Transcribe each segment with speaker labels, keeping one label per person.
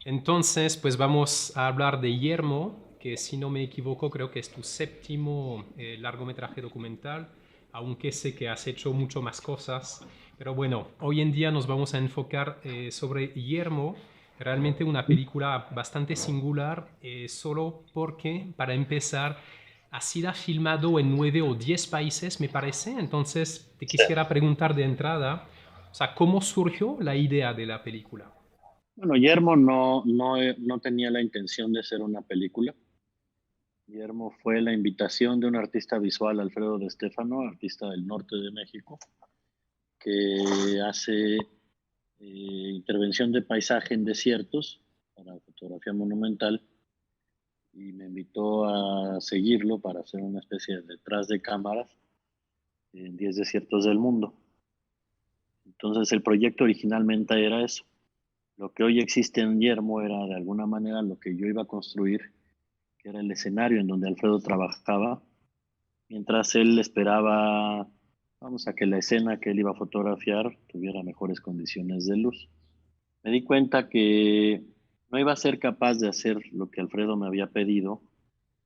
Speaker 1: Entonces, pues vamos a hablar de Yermo, que si no me equivoco creo que es tu séptimo largometraje documental, aunque sé que has hecho mucho más cosas. Pero bueno, hoy en día nos vamos a enfocar sobre Yermo, realmente una película bastante singular, solo porque, para empezar, ha sido filmado en 9 o 10 países, me parece. Entonces, te
Speaker 2: Sí.
Speaker 1: quisiera preguntar de entrada, o sea, ¿cómo surgió la idea de la película?
Speaker 2: Bueno, Yermo no tenía la intención de ser una película. Yermo fue la invitación de un artista visual, Alfredo de Stéfano, artista del norte de México, que hace intervención de paisaje en desiertos para fotografía monumental y me invitó a seguirlo para hacer una especie de detrás de cámaras en 10 desiertos del mundo. Entonces el proyecto originalmente era eso. Lo que hoy existe en Yermo era de alguna manera lo que yo iba a construir, que era el escenario en donde Alfredo trabajaba, mientras él esperaba, vamos, a que la escena que él iba a fotografiar tuviera mejores condiciones de luz. Me di cuenta que no iba a ser capaz de hacer lo que Alfredo me había pedido,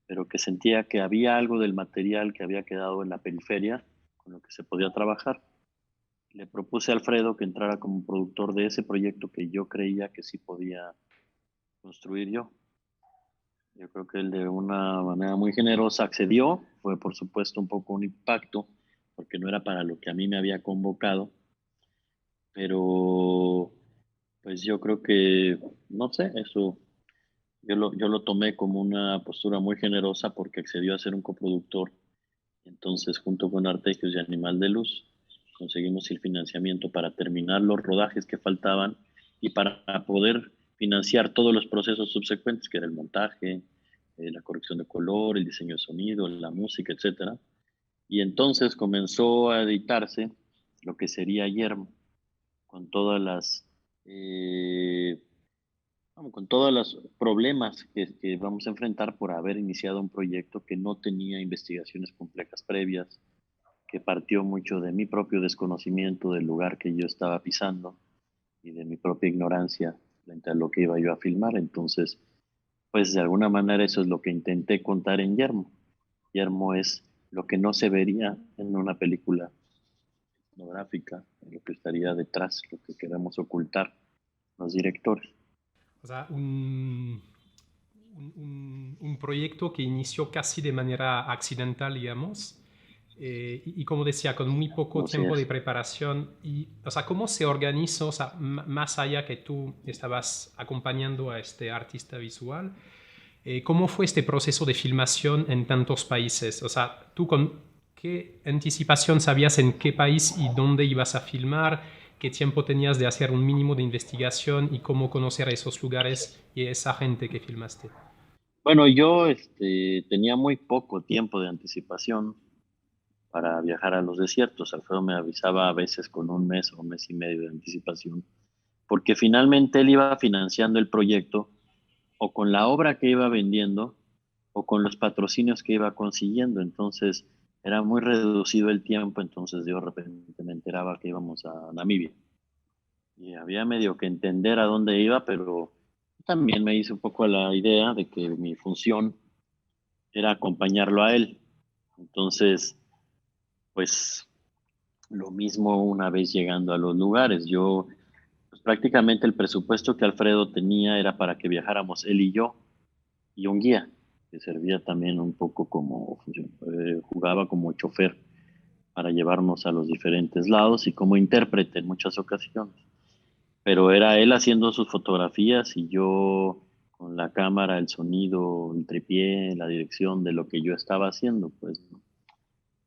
Speaker 2: pero que sentía que había algo del material que había quedado en la periferia con lo que se podía trabajar. Le propuse a Alfredo que entrara como productor de ese proyecto que yo creía que sí podía construir yo. Yo creo que él de una manera muy generosa accedió. Fue por supuesto un poco un impacto porque no era para lo que a mí me había convocado, pero pues yo creo que, no sé, eso yo lo tomé como una postura muy generosa porque accedió a ser un coproductor. Entonces, junto con Artegios y Animal de Luz, conseguimos el financiamiento para terminar los rodajes que faltaban y para poder financiar todos los procesos subsecuentes, que era el montaje, la corrección de color, el diseño de sonido, la música, etcétera. Y entonces comenzó a editarse lo que sería Yermo, con todas las eh, con todos los problemas que vamos a enfrentar por haber iniciado un proyecto que no tenía investigaciones complejas previas, que partió mucho de mi propio desconocimiento del lugar que yo estaba pisando y de mi propia ignorancia frente a lo que iba yo a filmar. Entonces, pues de alguna manera eso es lo que intenté contar en Yermo. Yermo es lo que no se vería en una película etnográfica, lo que estaría detrás, lo que queremos ocultar los directores.
Speaker 1: O sea, un proyecto que inició casi de manera accidental, digamos, y como decía, con muy poco
Speaker 2: Así
Speaker 1: tiempo de
Speaker 2: es.
Speaker 1: preparación. Y, o sea, ¿cómo se organizó? O sea, más allá que tú estabas acompañando a este artista visual, ¿cómo fue este proceso de filmación en tantos países? O sea, ¿tú con qué anticipación sabías en qué país y dónde ibas a filmar? ¿Qué tiempo tenías de hacer un mínimo de investigación y cómo conocer esos lugares y esa gente que filmaste?
Speaker 2: Bueno, yo tenía muy poco tiempo de anticipación para viajar a los desiertos. Alfredo me avisaba a veces con un mes o un mes y medio de anticipación, porque finalmente él iba financiando el proyecto o con la obra que iba vendiendo o con los patrocinios que iba consiguiendo. Entonces era muy reducido el tiempo, entonces yo de repente me enteraba que íbamos a Namibia y había medio que entender a dónde iba, pero también me hice un poco la idea de que mi función era acompañarlo a él. Entonces, pues lo mismo una vez llegando a los lugares. Yo, pues prácticamente el presupuesto que Alfredo tenía era para que viajáramos él y yo y un guía, que servía también un poco como, jugaba como chofer para llevarnos a los diferentes lados y como intérprete en muchas ocasiones. Pero era él haciendo sus fotografías y yo con la cámara, el sonido, el tripié, la dirección de lo que yo estaba haciendo, pues, ¿no?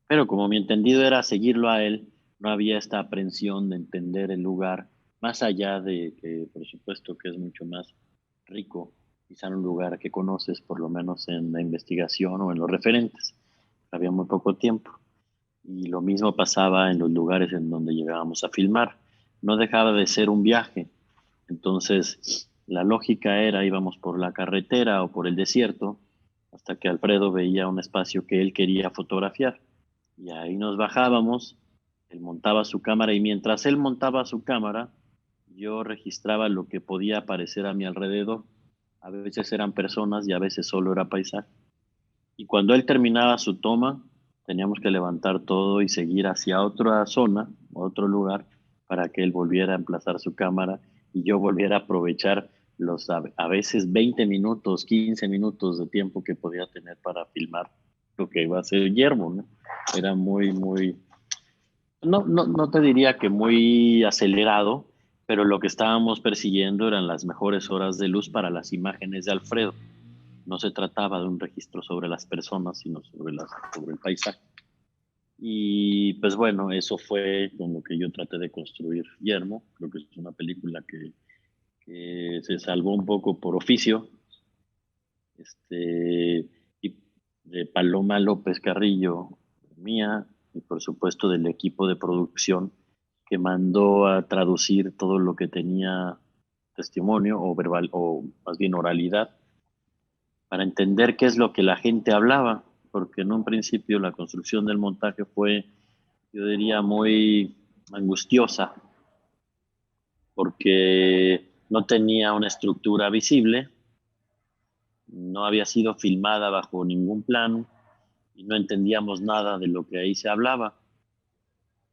Speaker 2: Pero como mi entendido era seguirlo a él, no había esta aprensión de entender el lugar, más allá de que, por supuesto, que es mucho más rico, quizá en un lugar que conoces, por lo menos en la investigación o en los referentes. Había muy poco tiempo. Y lo mismo pasaba en los lugares en donde llegábamos a filmar. No dejaba de ser un viaje. Entonces, la lógica era, íbamos por la carretera o por el desierto, hasta que Alfredo veía un espacio que él quería fotografiar. Y ahí nos bajábamos, él montaba su cámara y mientras él montaba su cámara, Yo registraba lo que podía aparecer a mi alrededor. A veces eran personas y a veces solo era paisaje. Y cuando él terminaba su toma, teníamos que levantar todo y seguir hacia otra zona, otro lugar, para que él volviera a emplazar su cámara y yo volviera a aprovechar los a veces 20 minutos, 15 minutos de tiempo que podía tener para filmar lo que iba a hacer Guillermo, ¿no? Era muy, no te diría que muy acelerado, pero lo que estábamos persiguiendo eran las mejores horas de luz para las imágenes de Alfredo. No se trataba de un registro sobre las personas, sino sobre el paisaje. Y pues bueno, eso fue con lo que yo traté de construir Yermo. Creo que es una película que se salvó un poco por oficio. Y de Paloma López Carrillo, mía, y por supuesto del equipo de producción que mandó a traducir todo lo que tenía testimonio o verbal, o más bien oralidad, para entender qué es lo que la gente hablaba, porque en un principio la construcción del montaje fue, yo diría, muy angustiosa, porque no tenía una estructura visible, no había sido filmada bajo ningún plan y no entendíamos nada de lo que ahí se hablaba.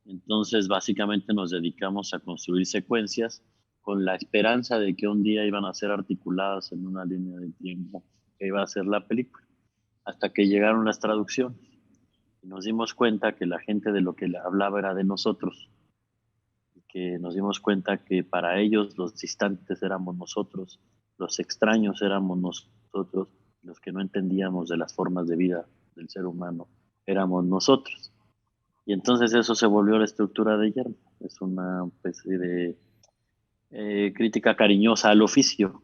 Speaker 2: Entonces, básicamente nos dedicamos a construir secuencias con la esperanza de que un día iban a ser articuladas en una línea de tiempo que iba a ser la película, hasta que llegaron las traducciones. Y nos dimos cuenta que la gente de lo que hablaba era de nosotros, y que nos dimos cuenta que para ellos los distantes éramos nosotros, los extraños éramos nosotros, los que no entendíamos de las formas de vida del ser humano éramos nosotros. Y entonces eso se volvió la estructura de Yermo. Es una especie de crítica cariñosa al oficio,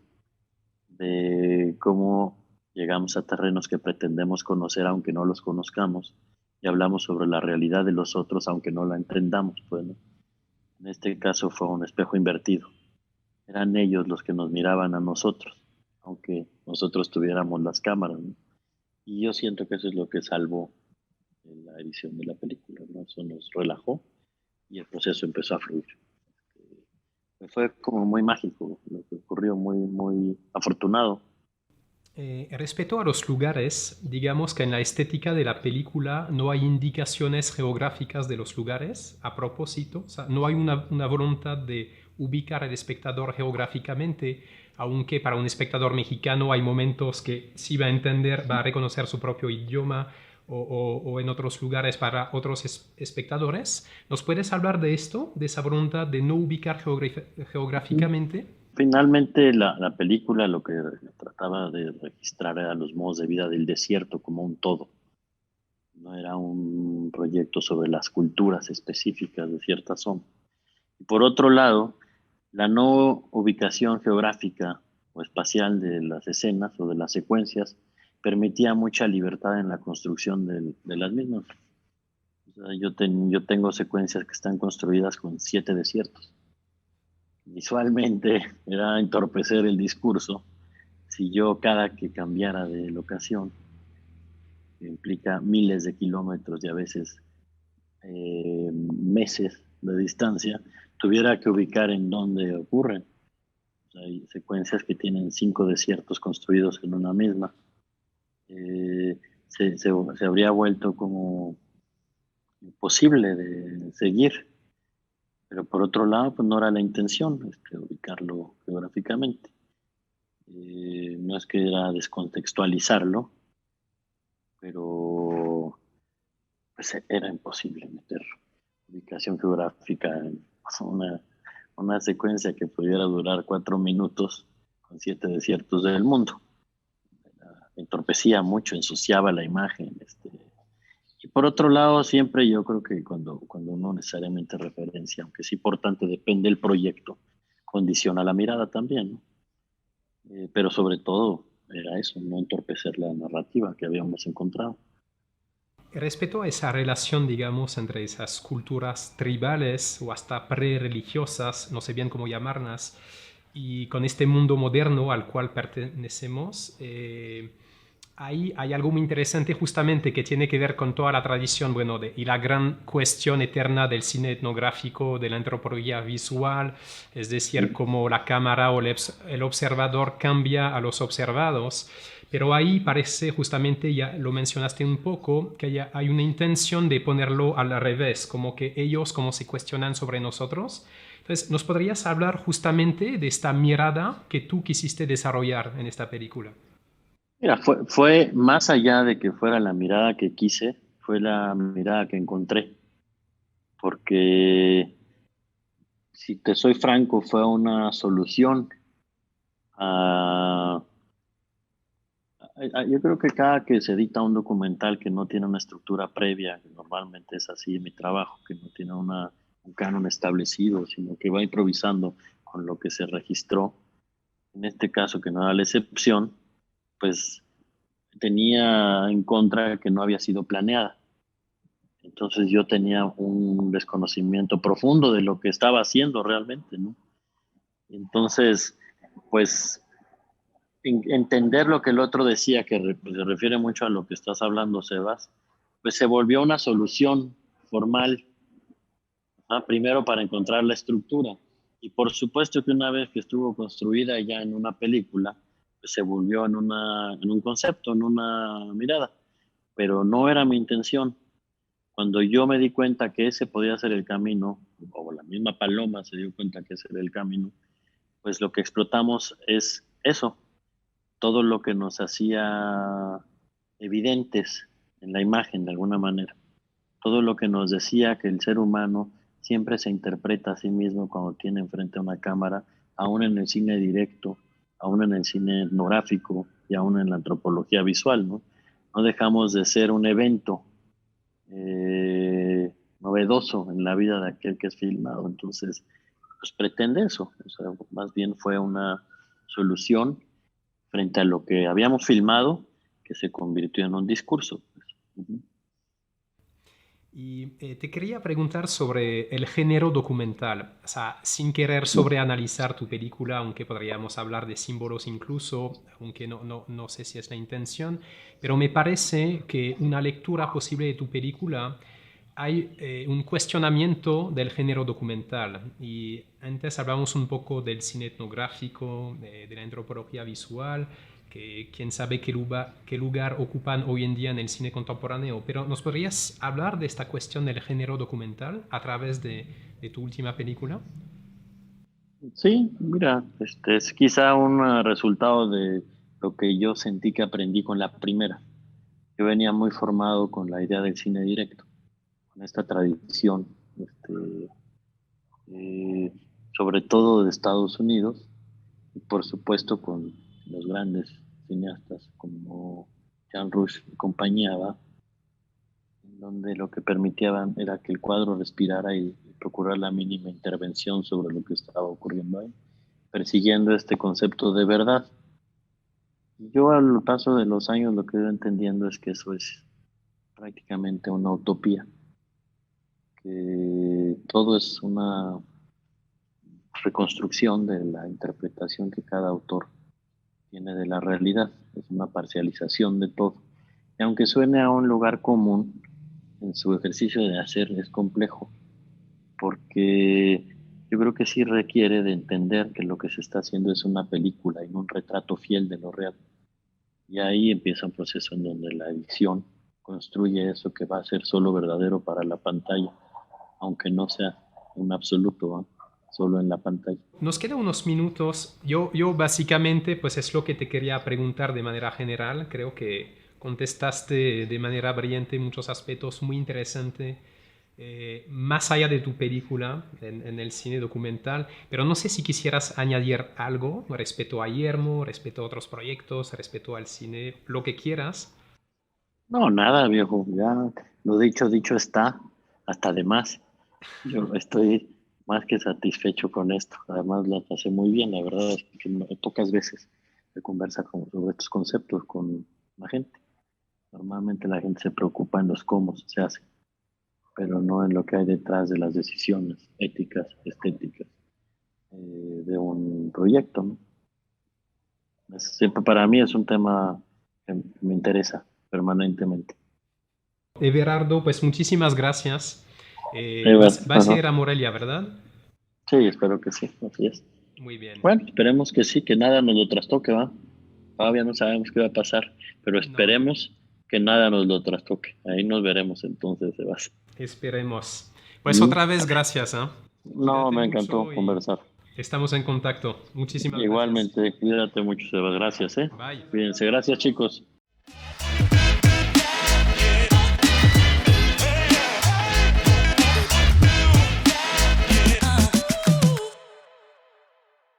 Speaker 2: de cómo llegamos a terrenos que pretendemos conocer aunque no los conozcamos, y hablamos sobre la realidad de los otros aunque no la entendamos. Bueno, en este caso fue un espejo invertido. Eran ellos los que nos miraban a nosotros, aunque nosotros tuviéramos las cámaras, ¿no? Y yo siento que eso es lo que salvó la edición de la película, ¿no? Eso nos relajó y el proceso empezó a fluir. Fue como muy mágico lo que ocurrió, muy afortunado.
Speaker 1: Respecto a los lugares, digamos que en la estética de la película no hay indicaciones geográficas de los lugares a propósito, o sea, no hay una voluntad de ubicar al espectador geográficamente, aunque para un espectador mexicano hay momentos que sí va a entender, va a reconocer su propio idioma o en otros lugares para otros espectadores. ¿Nos puedes hablar de esto, de esa voluntad de no ubicar geográficamente?
Speaker 2: Finalmente, la película lo que trataba de registrar era los modos de vida del desierto como un todo. No era un proyecto sobre las culturas específicas de cierta zona. Y por otro lado, la no ubicación geográfica o espacial de las escenas o de las secuencias permitía mucha libertad en la construcción de las mismas. O sea, yo tengo secuencias que están construidas con 7 desiertos. Visualmente era entorpecer el discurso si yo cada que cambiara de locación, que implica miles de kilómetros y a veces meses de distancia, tuviera que ubicar en dónde ocurren. O sea, hay secuencias que tienen 5 desiertos construidos en una misma. Se habría vuelto como imposible de seguir. Pero por otro lado, pues no era la intención ubicarlo geográficamente. No es que era descontextualizarlo, pero pues era imposible meter ubicación geográfica en una secuencia que pudiera durar 4 minutos con 7 desiertos del mundo. Entorpecía mucho, ensuciaba la imagen. Y por otro lado, siempre yo creo que cuando uno necesariamente referencia, aunque es importante, depende del proyecto, condiciona la mirada también, ¿no? Pero sobre todo era eso, no entorpecer la narrativa que habíamos encontrado.
Speaker 1: Respecto a esa relación, digamos, entre esas culturas tribales o hasta pre-religiosas, no sé bien cómo llamarlas, y con este mundo moderno al cual pertenecemos, ahí hay algo muy interesante justamente que tiene que ver con toda la tradición, bueno, y la gran cuestión eterna del cine etnográfico, de la antropología visual, es decir, cómo la cámara o el observador cambia a los observados. Pero ahí parece justamente, ya lo mencionaste un poco, que hay una intención de ponerlo al revés, como que ellos como se cuestionan sobre nosotros. Entonces, ¿nos podrías hablar justamente de esta mirada que tú quisiste desarrollar en esta película?
Speaker 2: Mira, fue más allá de que fuera la mirada que quise, fue la mirada que encontré, porque si te soy franco, fue una solución a... Yo creo que cada que se edita un documental que no tiene una estructura previa, que normalmente es así en mi trabajo, que no tiene un canon establecido, sino que va improvisando con lo que se registró, en este caso que no era la excepción, pues tenía en contra que no había sido planeada. Entonces yo tenía un desconocimiento profundo de lo que estaba haciendo realmente, ¿no? Entonces, pues entender lo que el otro decía, que pues, se refiere mucho a lo que estás hablando, Sebas, pues se volvió una solución formal, ¿ah? Primero para encontrar la estructura. Y por supuesto que una vez que estuvo construida ya en una película, pues se volvió en un concepto, en una mirada. Pero no era mi intención. Cuando yo me di cuenta que ese podía ser el camino, o la misma Paloma se dio cuenta que ese era el camino, pues lo que explotamos es eso, todo lo que nos hacía evidentes en la imagen de alguna manera, todo lo que nos decía que el ser humano siempre se interpreta a sí mismo cuando tiene enfrente a una cámara, aún en el cine directo, aún en el cine etnográfico y aún en la antropología visual, ¿no? No dejamos de ser un evento novedoso en la vida de aquel que es filmado. Entonces, pues pretende eso. O sea, más bien fue una solución frente a lo que habíamos filmado que se convirtió en un discurso. Pues. Uh-huh.
Speaker 1: Y te quería preguntar sobre el género documental, o sea, sin querer sobreanalizar tu película, aunque podríamos hablar de símbolos incluso, aunque no sé si es la intención, pero me parece que una lectura posible de tu película hay un cuestionamiento del género documental. Y antes hablamos un poco del cine etnográfico, de la antropología visual, que quién sabe qué lugar ocupan hoy en día en el cine contemporáneo. Pero ¿nos podrías hablar de esta cuestión del género documental a través de tu última película?
Speaker 2: Sí, mira, este es quizá un resultado de lo que yo sentí que aprendí con la primera. Yo venía muy formado con la idea del cine directo, con esta tradición, eh, sobre todo de Estados Unidos, y por supuesto con los grandes cineastas como Jean Rush y compañía, ¿va? En donde lo que permitían era que el cuadro respirara y procurar la mínima intervención sobre lo que estaba ocurriendo ahí, persiguiendo este concepto de verdad. Y yo al paso de los años lo que he ido entendiendo es que eso es prácticamente una utopía, que todo es una reconstrucción de la interpretación que cada autor tiene de la realidad, es una parcialización de todo. Y aunque suene a un lugar común, en su ejercicio de hacer es complejo, porque yo creo que sí requiere de entender que lo que se está haciendo es una película y no un retrato fiel de lo real. Y ahí empieza un proceso en donde la edición construye eso que va a ser solo verdadero para la pantalla, aunque no sea un absoluto, ¿eh? Solo en la pantalla.
Speaker 1: Nos quedan unos minutos. Yo básicamente, pues es lo que te quería preguntar de manera general. Creo que contestaste de manera brillante muchos aspectos muy interesantes, más allá de tu película, en el cine documental. Pero no sé si quisieras añadir algo respecto a Yermo, respecto a otros proyectos, respecto al cine, lo que quieras.
Speaker 2: No, nada, viejo, ya lo dicho, dicho está, hasta de más. Yo estoy más que satisfecho con esto. Además, la pasé muy bien. La verdad es que pocas veces se conversa sobre estos conceptos con la gente. Normalmente la gente se preocupa en los cómo se hace, pero no en lo que hay detrás de las decisiones éticas, estéticas de un proyecto, ¿no? Siempre para mí es un tema me interesa permanentemente.
Speaker 1: Everardo, pues muchísimas gracias. Vas a
Speaker 2: Ajá.
Speaker 1: ir a Morelia, ¿verdad?
Speaker 2: Sí, espero que sí, así es.
Speaker 1: Muy bien.
Speaker 2: Bueno, esperemos que sí, que nada nos lo trastoque, ¿va? Todavía no sabemos qué va a pasar, pero
Speaker 1: No,
Speaker 2: esperemos que nada nos lo trastoque. Ahí nos veremos entonces, Sebas.
Speaker 1: esperemos. Pues
Speaker 2: ¿Mm?
Speaker 1: otra vez gracias, ¿ah?
Speaker 2: No,
Speaker 1: Cuídate
Speaker 2: me encantó
Speaker 1: mucho y
Speaker 2: conversar.
Speaker 1: estamos en contacto. Muchísimas gracias.
Speaker 2: Igualmente, cuídate mucho, Sebas. Gracias, ¿eh?
Speaker 1: Bye.
Speaker 2: Cuídense, gracias, chicos.